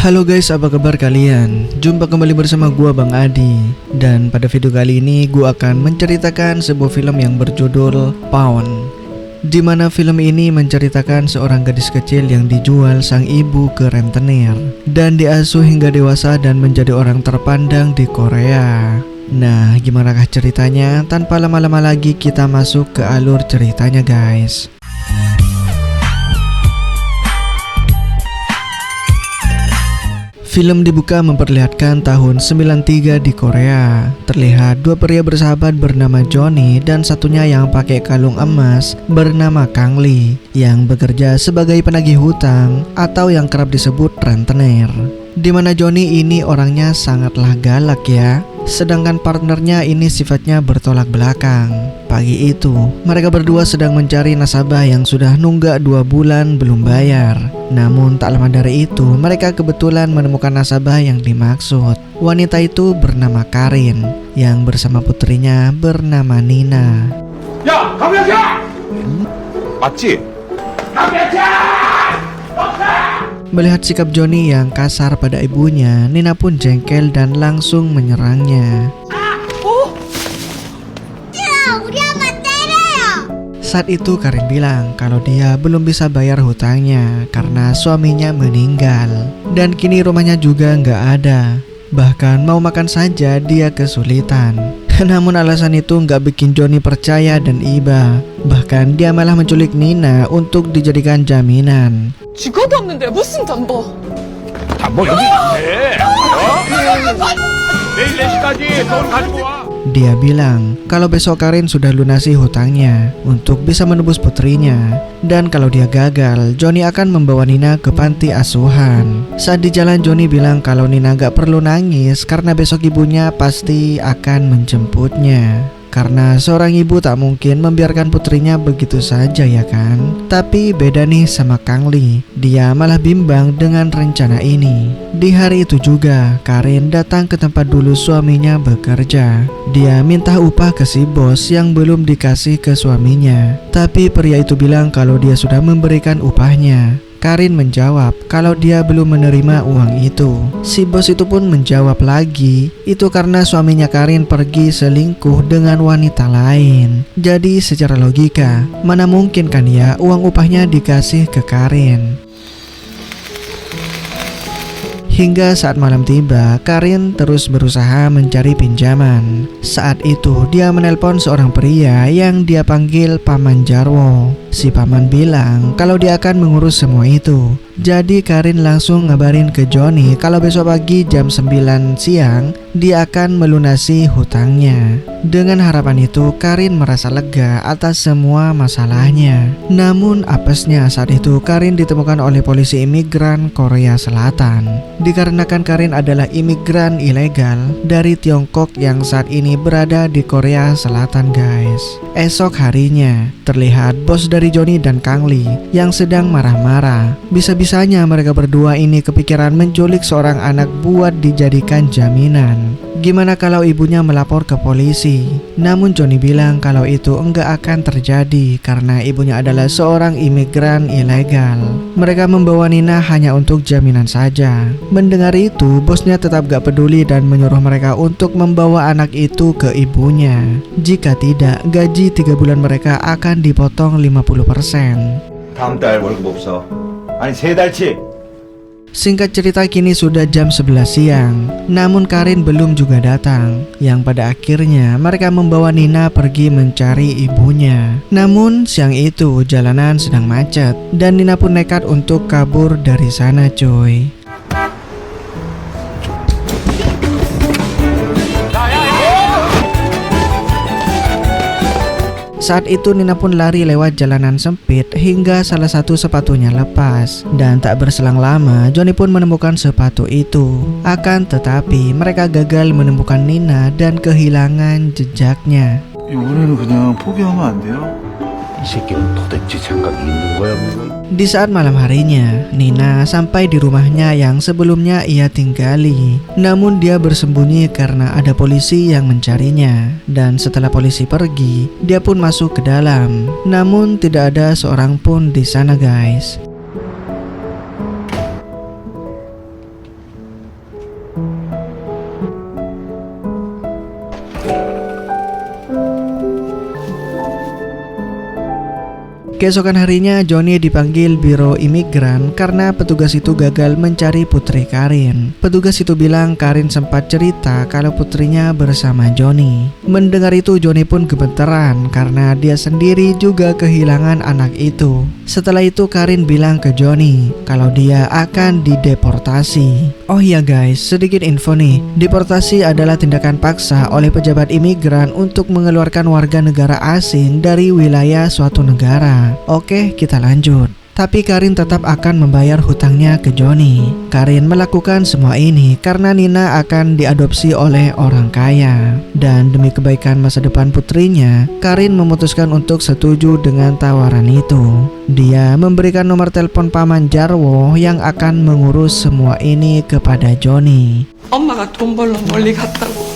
Halo guys, apa kabar kalian? Jumpa kembali bersama gua Bang Adi. Dan pada video kali ini gua akan menceritakan sebuah film yang berjudul Pawn, di mana film ini menceritakan seorang gadis kecil yang dijual sang ibu ke rentenir dan diasuh hingga dewasa dan menjadi orang terpandang di Korea. Nah, gimanakah ceritanya? Tanpa lama-lama lagi kita masuk ke alur ceritanya guys. Film dibuka memperlihatkan tahun 93 di Korea. Terlihat dua pria bersahabat bernama Johnny dan satunya yang pakai kalung emas bernama Kang Lee yang bekerja sebagai penagih hutang atau yang kerap disebut rentenir. Dimana Johnny ini orangnya sangatlah galak ya, sedangkan partnernya ini sifatnya bertolak belakang. Pagi itu, mereka berdua sedang mencari nasabah yang sudah nunggak 2 bulan belum bayar. Namun tak lama dari itu, mereka kebetulan menemukan nasabah yang dimaksud. Wanita itu bernama Karin, yang bersama putrinya bernama Nina. 야, 강명자! 맞지? 강명자! Melihat sikap Johnny yang kasar pada ibunya, Nina pun jengkel dan langsung menyerangnya. Saat itu Karin bilang kalau dia belum bisa bayar hutangnya karena suaminya meninggal dan kini rumahnya juga nggak ada. Bahkan mau makan saja dia kesulitan. Namun alasan itu nggak bikin Johnny percaya dan iba. Bahkan dia malah menculik Nina untuk dijadikan jaminan. 죽어도 없는데 무슨 담보? 담보 여기 있네. 내일 4시까지 돈 가지고 와. Dia bilang kalau besok Karin sudah lunasi hutangnya untuk bisa menebus putrinya. Dan kalau dia gagal, Johnny akan membawa Nina ke panti asuhan. Saat di jalan Johnny bilang kalau Nina gak perlu nangis karena besok ibunya pasti akan menjemputnya. Karena seorang ibu tak mungkin membiarkan putrinya begitu saja ya kan. Tapi beda nih sama Kang Lee, dia malah bimbang dengan rencana ini. Di hari itu juga, Karin datang ke tempat dulu suaminya bekerja. Dia minta upah ke si bos yang belum dikasih ke suaminya. Tapi pria itu bilang kalau dia sudah memberikan upahnya. Karin menjawab kalau dia belum menerima uang itu. Si bos itu pun menjawab lagi, itu karena suaminya Karin pergi selingkuh dengan wanita lain. Jadi secara logika, mana mungkin kan ya uang upahnya dikasih ke Karin. Hingga saat malam tiba, Karin terus berusaha mencari pinjaman. Saat itu dia menelpon seorang pria yang dia panggil Paman Jarwo. Si paman bilang kalau dia akan mengurus semua itu. Jadi Karin langsung ngabarin ke Johnny kalau besok pagi jam 9 siang dia akan melunasi hutangnya. Dengan harapan itu Karin merasa lega atas semua masalahnya. Namun apesnya saat itu Karin ditemukan oleh polisi imigran Korea Selatan. Dikarenakan Karin adalah imigran ilegal dari Tiongkok yang saat ini berada di Korea Selatan guys. Esok harinya terlihat bos dari Johnny dan Kang Lee yang sedang marah-marah. Bisa-bisanya mereka berdua ini kepikiran menculik seorang anak buat dijadikan jaminan. Gimana kalau ibunya melapor ke polisi? Namun Johnny bilang kalau itu enggak akan terjadi karena ibunya adalah seorang imigran ilegal. Mereka membawa Nina hanya untuk jaminan saja. Mendengar itu, bosnya tetap gak peduli dan menyuruh mereka untuk membawa anak itu ke ibunya. Jika tidak, gaji 3 bulan mereka akan dipotong 50%. 다음 달 월급 없어. 아니 3달치. Singkat cerita kini sudah jam 11 siang. Namun Karin belum juga datang. Yang pada akhirnya mereka membawa Nina pergi mencari ibunya. Namun siang itu jalanan sedang macet dan Nina pun nekat untuk kabur dari sana coy. Saat itu Nina pun lari lewat jalanan sempit hingga salah satu sepatunya lepas. Dan tak berselang lama Johnny pun menemukan sepatu itu. Akan tetapi mereka gagal menemukan Nina dan kehilangan jejaknya. 이번에는 그냥 포기하면 안 돼요? 이 새끼는 도대체 생각이 있는 거야 뭐? Di saat malam harinya, Nina sampai di rumahnya yang sebelumnya ia tinggali. Namun dia bersembunyi karena ada polisi yang mencarinya. Dan setelah polisi pergi, dia pun masuk ke dalam. Namun tidak ada seorang pun di sana guys. Keesokan harinya Johnny dipanggil Biro Imigran karena petugas itu gagal mencari putri Karin. Petugas itu bilang Karin sempat cerita kalau putrinya bersama Johnny. Mendengar itu Johnny pun gemeteran karena dia sendiri juga kehilangan anak itu. Setelah itu Karin bilang ke Johnny kalau dia akan dideportasi. Oh iya guys, sedikit info nih. Deportasi adalah tindakan paksa oleh pejabat imigran untuk mengeluarkan warga negara asing dari wilayah suatu negara. Oke, kita lanjut. Tapi Karin tetap akan membayar hutangnya ke Johnny. Karin melakukan semua ini karena Nina akan diadopsi oleh orang kaya. Dan demi kebaikan masa depan putrinya, Karin memutuskan untuk setuju dengan tawaran itu. Dia memberikan nomor telepon Paman Jarwo yang akan mengurus semua ini kepada Johnny. 엄마가 돈 벌러 멀리 갔다고.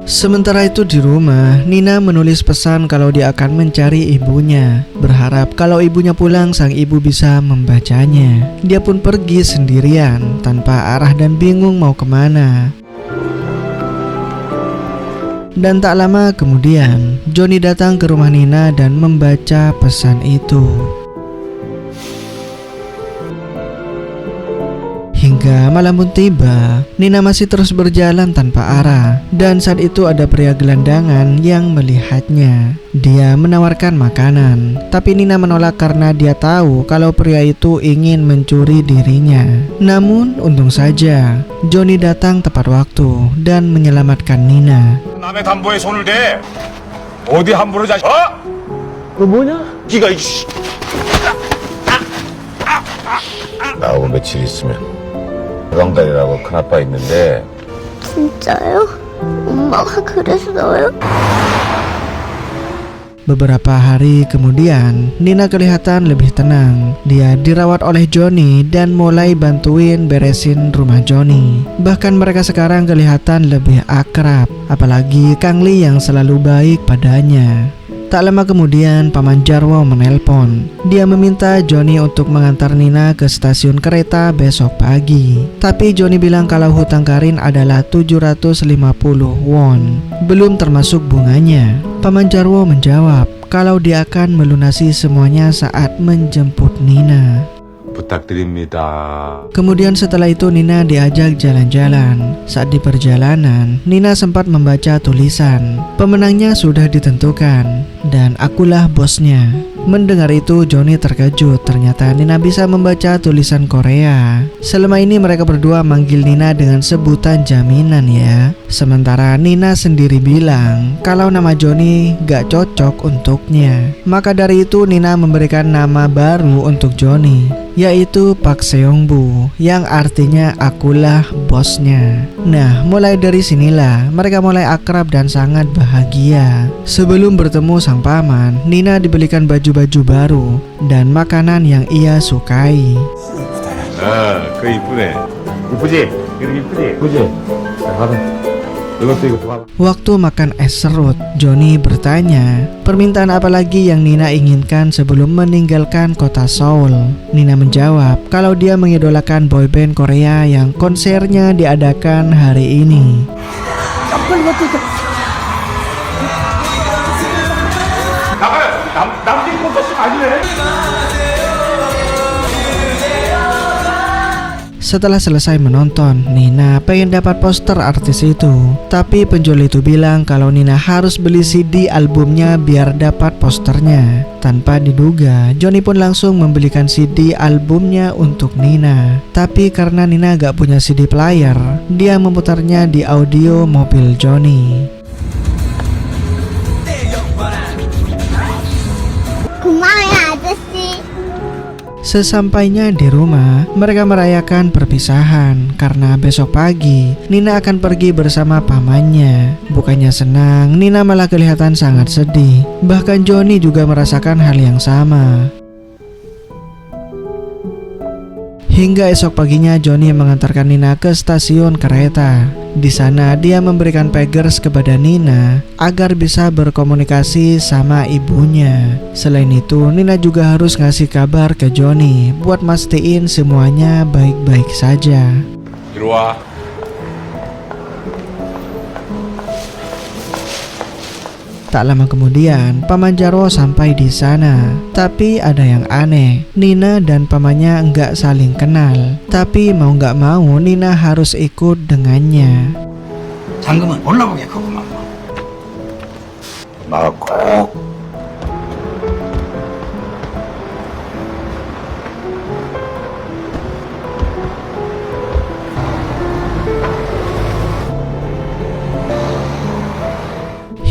Sementara itu di rumah, Nina menulis pesan kalau dia akan mencari ibunya. Berharap kalau ibunya pulang sang ibu bisa membacanya. Dia pun pergi sendirian, tanpa arah dan bingung mau kemana. Dan tak lama kemudian, Johnny datang ke rumah Nina dan membaca pesan itu. Hingga malam pun tiba, Nina masih terus berjalan tanpa arah. Dan saat itu ada pria gelandangan yang melihatnya. Dia menawarkan makanan, tapi Nina menolak karena dia tahu kalau pria itu ingin mencuri dirinya. Namun untung saja, Johnny datang tepat waktu dan menyelamatkan Nina. 남의 담보에 손을 대. 어디 함부로 자식? 어? 너 뭐냐? 기가 이씨. 나하고 며칠 있으면 해방달이라고 큰아빠 있는데. 진짜요? 엄마가 그랬어요? Beberapa hari kemudian, Nina kelihatan lebih tenang. Dia dirawat oleh Johnny dan mulai bantuin beresin rumah Johnny. Bahkan mereka sekarang kelihatan lebih akrab, apalagi Kang Lee yang selalu baik padanya. Tak lama kemudian, Paman Jarwo menelpon. Dia meminta Johnny untuk mengantar Nina ke stasiun kereta besok pagi. Tapi Johnny bilang kalau hutang Karin adalah 750 won, belum termasuk bunganya. Paman Jarwo menjawab kalau dia akan melunasi semuanya saat menjemput Nina. 부탁드립니다. Kemudian setelah itu Nina diajak jalan-jalan. Saat di perjalanan, Nina sempat membaca tulisan. Pemenangnya sudah ditentukan dan akulah bosnya. Mendengar itu Johnny terkejut, ternyata Nina bisa membaca tulisan Korea. Selama ini mereka berdua manggil Nina dengan sebutan jaminan ya. Sementara Nina sendiri bilang kalau nama Johnny gak cocok untuknya. Maka dari itu Nina memberikan nama baru untuk Johnny, yaitu Pak Seongbu, yang artinya akulah bosnya. Nah, mulai dari sinilah mereka mulai akrab dan sangat bahagia. Sebelum bertemu sang paman, Nina dibelikan baju-baju baru dan makanan yang ia sukai. 그 이쁘네. 이쁘지? 이렇게 이쁘지? 이쁘지? 자, 가자. 이것도 이것도 봐봐. Waktu makan es serut, Johnny bertanya permintaan apa lagi yang Nina inginkan sebelum meninggalkan kota Seoul. Nina menjawab kalau dia mengidolakan boyband Korea yang konsernya diadakan hari ini. 남긴 콘서트 아니네. Setelah selesai menonton, Nina pengen dapat poster artis itu. Tapi penjual itu bilang kalau Nina harus beli CD albumnya biar dapat posternya. Tanpa diduga, Johnny pun langsung membelikan CD albumnya untuk Nina. Tapi karena Nina gak punya CD player, dia memutarnya di audio mobil Johnny. 고마워요, 아저씨. Sesampainya di rumah, mereka merayakan perpisahan karena besok pagi Nina akan pergi bersama pamannya. Bukannya senang, Nina malah kelihatan sangat sedih. Bahkan Johnny juga merasakan hal yang sama. Hingga esok paginya Johnny mengantarkan Nina ke stasiun kereta. Di sana dia memberikan Peggers kepada Nina agar bisa berkomunikasi sama ibunya. Selain itu, Nina juga harus ngasih kabar ke Johnny buat mastiin semuanya baik-baik saja. 이리 와. Tak lama kemudian, Paman Jarwo sampai di sana. Tapi ada yang aneh, Nina dan pamannya nggak saling kenal. Tapi mau nggak mau, Nina harus ikut dengannya. 잔금은 올라오겠구만. 나 꼭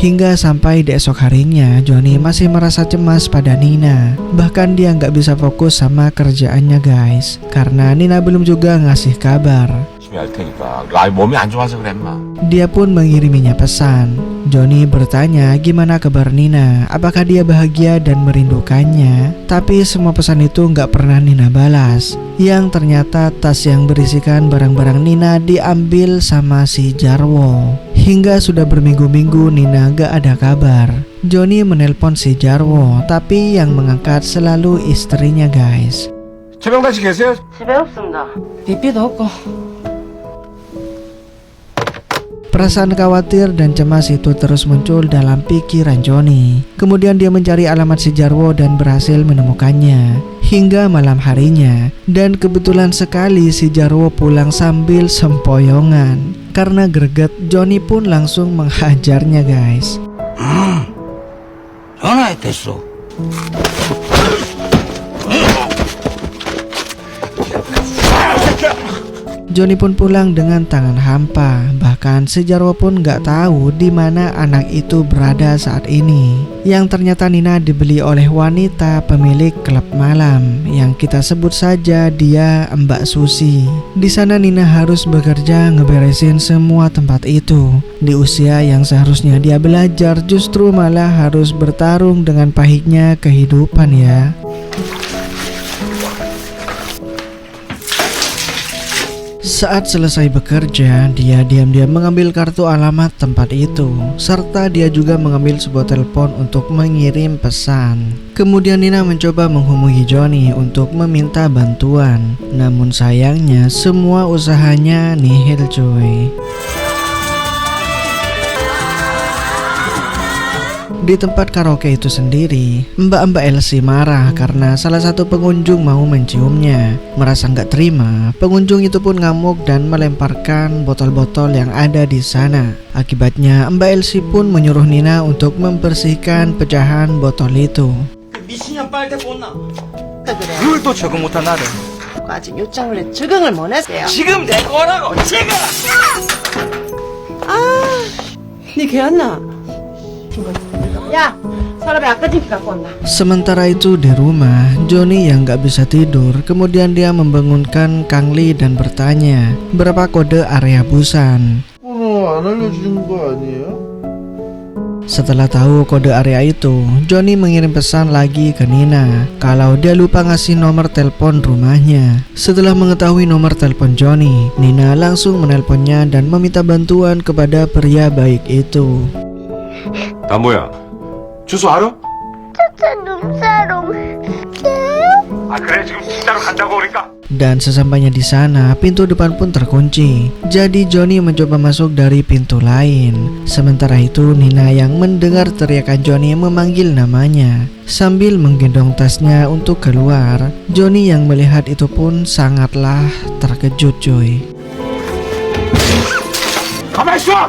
Hingga sampai di esok harinya, Johnny masih merasa cemas pada Nina. Bahkan dia nggak bisa fokus sama kerjaannya guys, karena Nina belum juga ngasih kabar. 열심히 할 테니까. 아, 몸이 안 좋아서 그래, 인마. Dia pun mengiriminya pesan. Johnny bertanya gimana kabar Nina, apakah dia bahagia dan merindukannya. Tapi semua pesan itu nggak pernah Nina balas. Yang ternyata tas yang berisikan barang-barang Nina diambil sama si Jarwo. Hingga sudah berminggu-minggu Nina gak ada kabar. Johnny menelpon si Jarwo, tapi yang mengangkat selalu istrinya guys. 최병단 씨 계세요? 삐삐도 없고. Perasaan khawatir dan cemas itu terus muncul dalam pikiran Johnny. Kemudian dia mencari alamat si Jarwo dan berhasil menemukannya. Hingga malam harinya, dan kebetulan sekali si Jarwo pulang sambil sempoyongan. Karena greget, Johnny pun langsung menghajarnya guys. 전화했댔어. Johnny pun pulang dengan tangan hampa. Bahkan si Jarwo pun gak tahu di mana anak itu berada saat ini. Yang ternyata Nina dibeli oleh wanita pemilik klub malam yang kita sebut saja dia Mbak Susi. Di sana Nina harus bekerja ngeberesin semua tempat itu. Di usia yang seharusnya dia belajar, justru malah harus bertarung dengan pahitnya kehidupan ya. Saat selesai bekerja, dia diam-diam mengambil kartu alamat tempat itu, serta dia juga mengambil sebuah telepon untuk mengirim pesan. Kemudian Nina mencoba menghubungi Johnny untuk meminta bantuan. Namun sayangnya semua usahanya nihil cuy. Di tempat karaoke itu sendiri, Mbak Elsie marah karena salah satu pengunjung mau menciumnya. Merasa nggak terima, pengunjung itu pun ngamuk dan melemparkan botol-botol yang ada di sana. Akibatnya, Mbak Elsie pun menyuruh Nina untuk membersihkan pecahan botol itu. 미친년 빨대 꽂나? 그걸 또 적응 못한 나를. 아직 요청을 해 적응을 못 했어요. 지금 내 거라고 지금. 니 개였나? 야, 서랍에 아까 집이 갖고 왔나? Sementara itu di rumah, Johnny yang gak bisa tidur, kemudian dia membangunkan Kang Lee dan bertanya, berapa kode area Busan? 번호 안 알려주는 거 아니에요? Setelah tahu kode area itu, Johnny mengirim pesan lagi ke Nina kalau dia lupa ngasih nomor telepon rumahnya. Setelah mengetahui nomor telepon Johnny, Nina langsung menelponnya dan meminta bantuan kepada pria baik itu. 담보야, 주소 알아? 차차 룸사롱. 아 그래 지금 진짜로 간다고 그러니까. Dan sesampainya di sana, pintu depan pun terkunci. Jadi Johnny mencoba masuk dari pintu lain. Sementara itu Nina yang mendengar teriakan Johnny memanggil namanya. Sambil menggendong tasnya untuk keluar, Johnny yang melihat itu pun sangatlah terkejut cuy. 가만히 있어!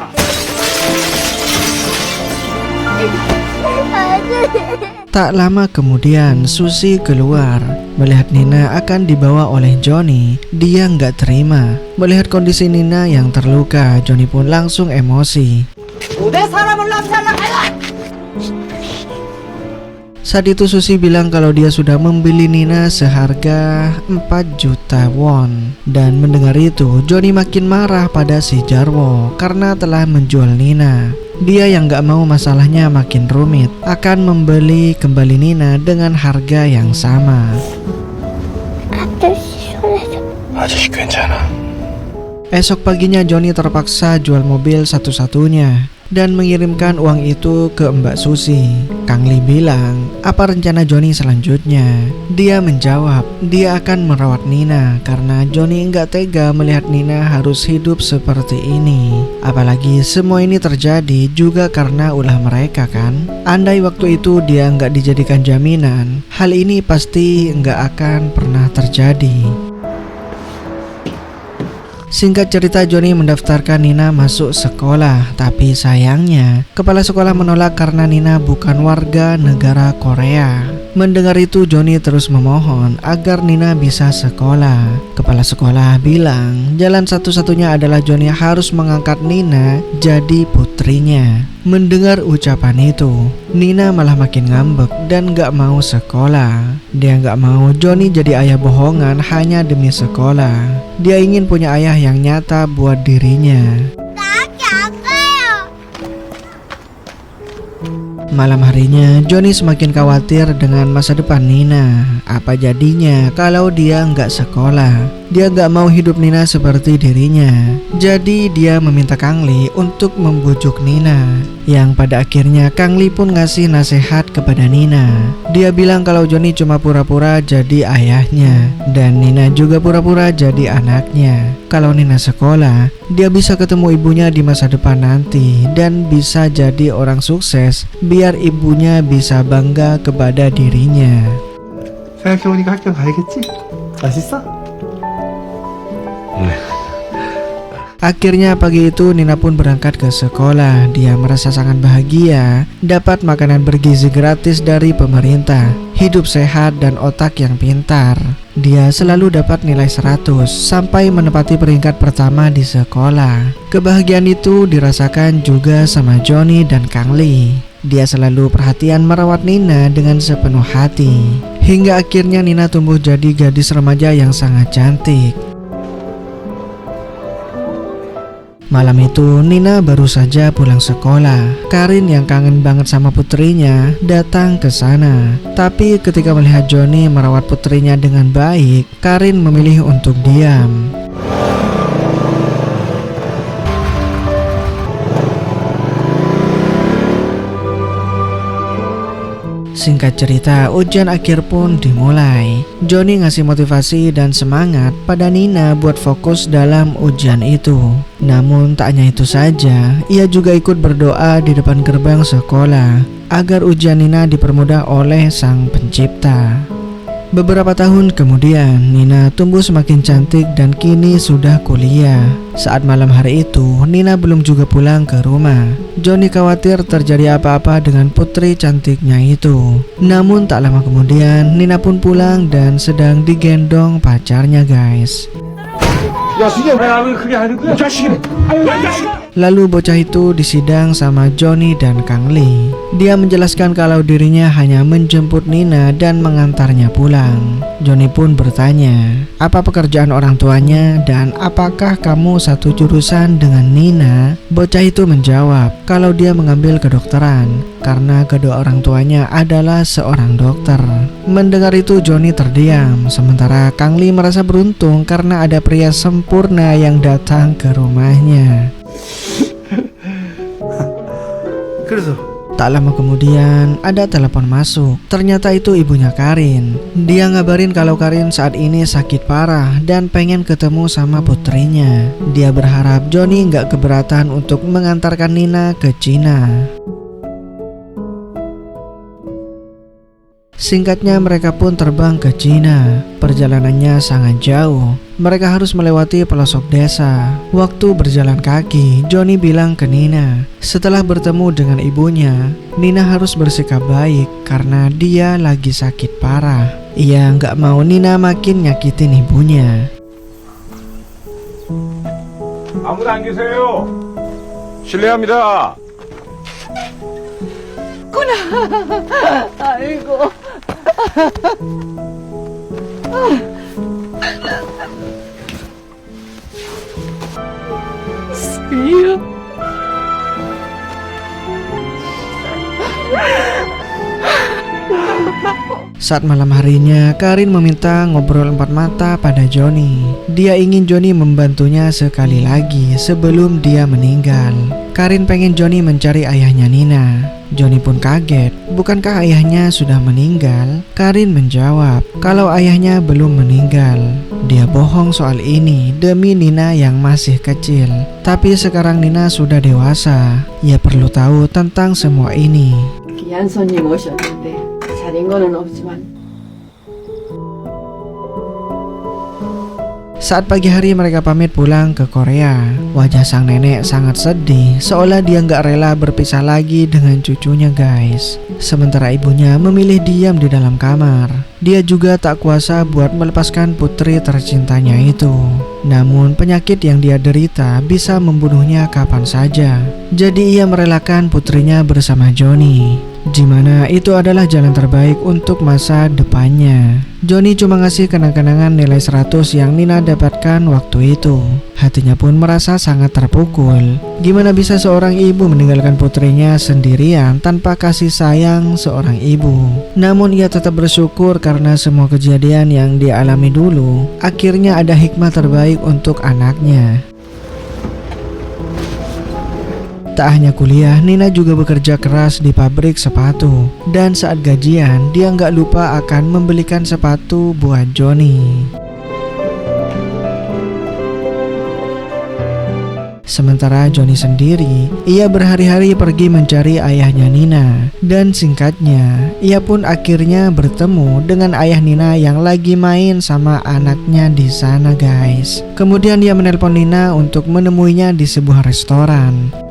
Tak lama kemudian Susi keluar. Melihat Nina akan dibawa oleh Johnny, dia nggak terima. Melihat kondisi Nina yang terluka, Johnny pun langsung emosi. 우대 사람을 남살나가라! Saat itu Susi bilang kalau dia sudah membeli Nina seharga 4 juta won. Dan mendengar itu, Johnny makin marah pada si Jarwo karena telah menjual Nina. Dia yang gak mau masalahnya makin rumit, akan membeli kembali Nina dengan harga yang sama. 아저씨 손에서. 아저씨 괜찮아. Esok paginya Joni terpaksa jual mobil satu-satunya dan mengirimkan uang itu ke Mbak Susi. Kang Li bilang, apa rencana Joni selanjutnya? Dia menjawab, dia akan merawat Nina karena Joni nggak tega melihat Nina harus hidup seperti ini. Apalagi semua ini terjadi juga karena ulah mereka kan. Andai waktu itu dia nggak dijadikan jaminan, hal ini pasti nggak akan pernah terjadi. Singkat cerita, Joni mendaftarkan Nina masuk sekolah, tapi sayangnya kepala sekolah menolak karena Nina bukan warga negara Korea. Mendengar itu, Joni terus memohon agar Nina bisa sekolah. Kepala sekolah bilang jalan satu-satunya adalah Joni harus mengangkat Nina jadi putrinya. Mendengar ucapan itu, Nina malah makin ngambek dan gak mau sekolah. Dia gak mau Joni jadi ayah bohongan hanya demi sekolah. Dia ingin punya ayah yang nyata buat dirinya. Malam harinya, Joni semakin khawatir dengan masa depan Nina. Apa jadinya kalau dia nggak sekolah? Dia nggak mau hidup Nina seperti dirinya. Jadi dia meminta Kang Li untuk membujuk Nina. Yang pada akhirnya Kang Li pun ngasih nasihat kepada Nina. Dia bilang kalau Joni cuma pura-pura jadi ayahnya dan Nina juga pura-pura jadi anaknya. Kalau Nina sekolah, dia bisa ketemu ibunya di masa depan nanti dan bisa jadi orang sukses biar ibunya bisa bangga kepada dirinya. 생각해보니까 학교 가야겠지? 맛있어? Akhirnya pagi itu Nina pun berangkat ke sekolah. Dia merasa sangat bahagia dapat makanan bergizi gratis dari pemerintah, hidup sehat dan otak yang pintar. Dia selalu dapat nilai 100 sampai menempati peringkat pertama di sekolah. Kebahagiaan itu dirasakan juga sama Joni dan Kang Li. Dia selalu perhatian merawat Nina dengan sepenuh hati. Hingga akhirnya Nina tumbuh jadi gadis remaja yang sangat cantik. Malam itu Nina baru saja pulang sekolah. Karin yang kangen banget sama putrinya datang ke sana. Tapi ketika melihat Joni merawat putrinya dengan baik, Karin memilih untuk diam. Singkat cerita, ujian akhir pun dimulai. Joni ngasih motivasi dan semangat pada Nina buat fokus dalam ujian itu. Namun tak hanya itu saja, ia juga ikut berdoa di depan gerbang sekolah agar ujian Nina dipermudah oleh Sang Pencipta. Beberapa tahun kemudian, Nina tumbuh semakin cantik dan kini sudah kuliah. Saat malam hari itu, Nina belum juga pulang ke rumah. Joni khawatir terjadi apa-apa dengan putri cantiknya itu. Namun tak lama kemudian, Nina pun pulang dan sedang digendong pacarnya, guys. Lalu bocah itu disidang sama Joni dan Kang Li. Dia menjelaskan kalau dirinya hanya menjemput Nina dan mengantarnya pulang. Joni pun bertanya, apa pekerjaan orang tuanya dan apakah kamu satu jurusan dengan Nina? Bocah itu menjawab kalau dia mengambil kedokteran karena kedua orang tuanya adalah seorang dokter. Mendengar itu Joni terdiam, sementara Kang Li merasa beruntung karena ada pria sempurna yang datang ke rumahnya. Tak lama kemudian ada telepon masuk. Ternyata itu ibunya Karin. Dia ngabarin kalau Karin saat ini sakit parah dan pengen ketemu sama putrinya. Dia berharap Joni nggak keberatan untuk mengantarkan Nina ke Cina. Singkatnya mereka pun terbang ke Cina. Perjalanannya sangat jauh. Mereka harus melewati pelosok desa. Waktu berjalan kaki, Joni bilang ke Nina, setelah bertemu dengan ibunya, Nina harus bersikap baik karena dia lagi sakit parah. Ia nggak mau Nina makin nyakitin ibunya. 아무도 안 계세요. 실례합니다. 아이고. 수희야. Saat malam harinya, Karin meminta ngobrol empat mata pada Johnny. Dia ingin Johnny membantunya sekali lagi sebelum dia meninggal. Karin pengen Johnny mencari ayahnya Nina. Johnny pun kaget, bukankah ayahnya sudah meninggal? Karin menjawab kalau ayahnya belum meninggal. Dia bohong soal ini demi Nina yang masih kecil. Tapi sekarang Nina sudah dewasa. Ia perlu tahu tentang semua ini. 귀한 손님 오셨는데 잘인 거는 없지만 Saat pagi hari mereka pamit pulang ke Korea. Wajah sang nenek sangat sedih, seolah dia nggak rela berpisah lagi dengan cucunya guys. Sementara ibunya memilih diam di dalam kamar. Dia juga tak kuasa buat melepaskan putri tercintanya itu. Namun penyakit yang dia derita bisa membunuhnya kapan saja. Jadi ia merelakan putrinya bersama Johnny. Dimana itu adalah jalan terbaik untuk masa depannya. Johnny cuma ngasih kenang-kenangan nilai 100 yang Nina dapatkan waktu itu. Hatinya pun merasa sangat terpukul. Gimana bisa seorang ibu meninggalkan putrinya sendirian tanpa kasih sayang seorang ibu. Namun ia tetap bersyukur karena semua kejadian yang dia alami dulu akhirnya ada hikmah terbaik untuk anaknya. Tak hanya kuliah, Nina juga bekerja keras di pabrik sepatu. Dan saat gajian, dia nggak lupa akan membelikan sepatu buat Johnny. Sementara Johnny sendiri, ia berhari-hari pergi mencari ayahnya Nina. Dan singkatnya, ia pun akhirnya bertemu dengan ayah Nina yang lagi main sama anaknya di sana guys. Kemudian dia menelpon Nina untuk menemuinya di sebuah restoran.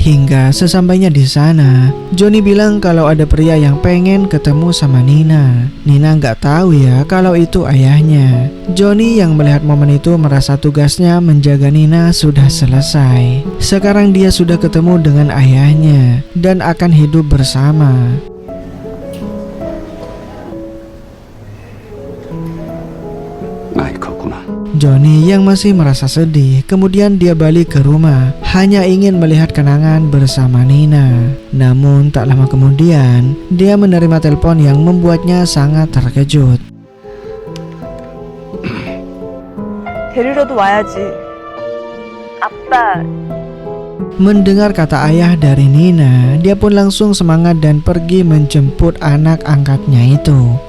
Hingga sesampainya di sana, Johnny bilang kalau ada pria yang pengen ketemu sama Nina. Nina nggak tahu ya kalau itu ayahnya. Johnny yang melihat momen itu merasa tugasnya menjaga Nina sudah selesai. Sekarang dia sudah ketemu dengan ayahnya dan akan hidup bersama. Johnny yang masih merasa sedih, kemudian dia balik ke rumah, hanya ingin melihat kenangan bersama Nina. Namun tak lama kemudian, dia menerima telepon yang membuatnya sangat terkejut. 데리러도 와야지. 아빠. Mendengar kata ayah dari Nina, dia pun langsung semangat dan pergi menjemput anak angkatnya itu.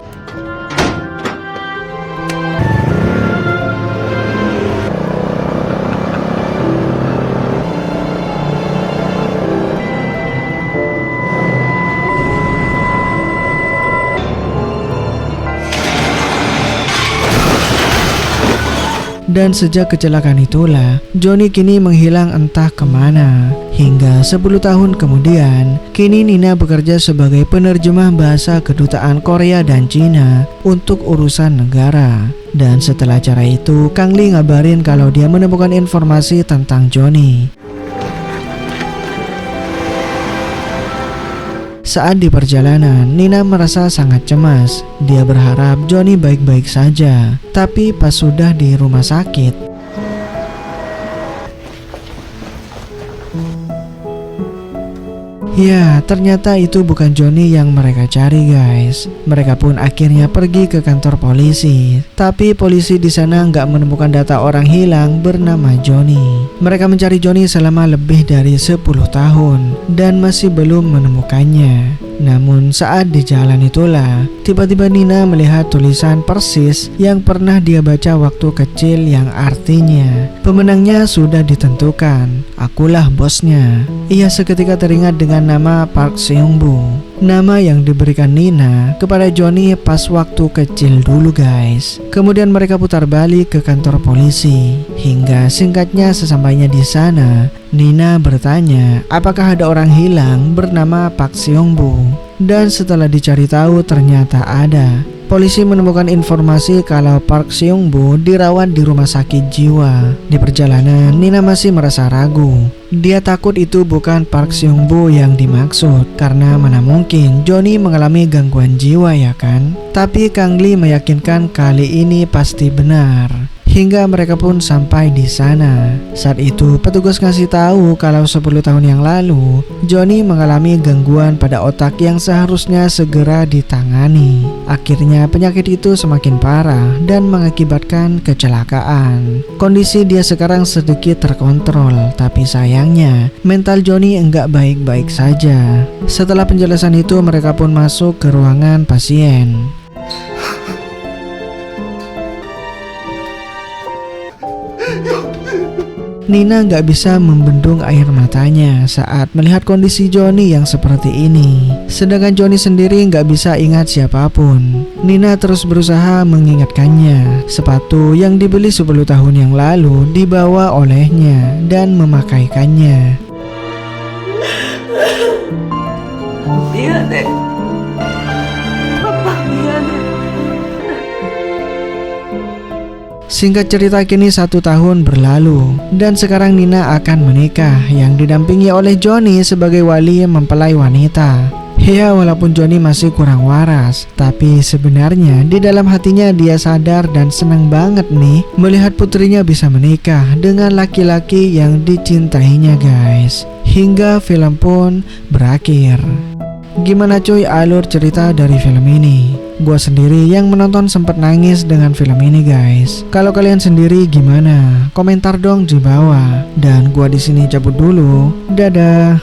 Dan sejak kecelakaan itulah, Johnny kini menghilang entah kemana. Hingga 10 tahun kemudian, kini Nina bekerja sebagai penerjemah bahasa kedutaan Korea dan Cina untuk urusan negara. Dan setelah acara itu, Kang Lee ngabarin kalau dia menemukan informasi tentang Johnny. Saat di perjalanan, Nina merasa sangat cemas. Dia berharap Johnny baik-baik saja. Tapi pas sudah di rumah sakit, ya, ternyata itu bukan Johnny yang mereka cari guys. Mereka pun akhirnya pergi ke kantor polisi. Tapi polisi di sana nggak menemukan data orang hilang bernama Johnny. Mereka mencari Johnny selama lebih dari 10 tahun dan masih belum menemukannya. Namun saat di jalan itulah, tiba-tiba Nina melihat tulisan persis yang pernah dia baca waktu kecil yang artinya, pemenangnya sudah ditentukan, akulah bosnya. Ia seketika teringat dengan nama Park Seung-bu, nama yang diberikan Nina kepada Johnny pas waktu kecil dulu guys. Kemudian mereka putar balik ke kantor polisi. Hingga singkatnya sesampainya di sana, Nina bertanya apakah ada orang hilang bernama Park Seung-bu. Dan setelah dicari tahu ternyata ada. Polisi menemukan informasi kalau Park Seung-bu dirawat di rumah sakit jiwa. Di perjalanan, Nina masih merasa ragu. Dia takut itu bukan Park Seung-bu yang dimaksud, karena mana mungkin Johnny mengalami gangguan jiwa ya kan? Tapi Kang Lee meyakinkan kali ini pasti benar. hingga mereka pun sampai di sana. Saat itu petugas ngasih tahu kalau 10 tahun yang lalu Johnny mengalami gangguan pada otak yang seharusnya segera ditangani. Akhirnya penyakit itu semakin parah dan mengakibatkan kecelakaan. Kondisi dia sekarang sedikit terkontrol, tapi sayangnya mental Johnny enggak baik-baik saja. Setelah penjelasan itu mereka pun masuk ke ruangan pasien. Nina nggak bisa membendung air matanya saat melihat kondisi Johnny yang seperti ini. Sedangkan Johnny sendiri nggak bisa ingat siapapun. Nina terus berusaha mengingatkannya. Sepatu yang dibeli 10 tahun yang lalu dibawa olehnya dan memakaikannya. 미안해. 아빠 미안해. Singkat cerita kini 1 tahun berlalu dan sekarang Nina akan menikah yang didampingi oleh Johnny sebagai wali mempelai wanita. Ya, walaupun Johnny masih kurang waras, tapi sebenarnya di dalam hatinya dia sadar dan senang banget nih melihat putrinya bisa menikah dengan laki-laki yang dicintainya guys. Hingga film pun berakhir. Gimana cuy alur cerita dari film ini? Gua sendiri yang menonton sempat nangis dengan film ini guys. Kalau kalian sendiri gimana? Komentar dong di bawah. Dan gua di sini cabut dulu. Dadah.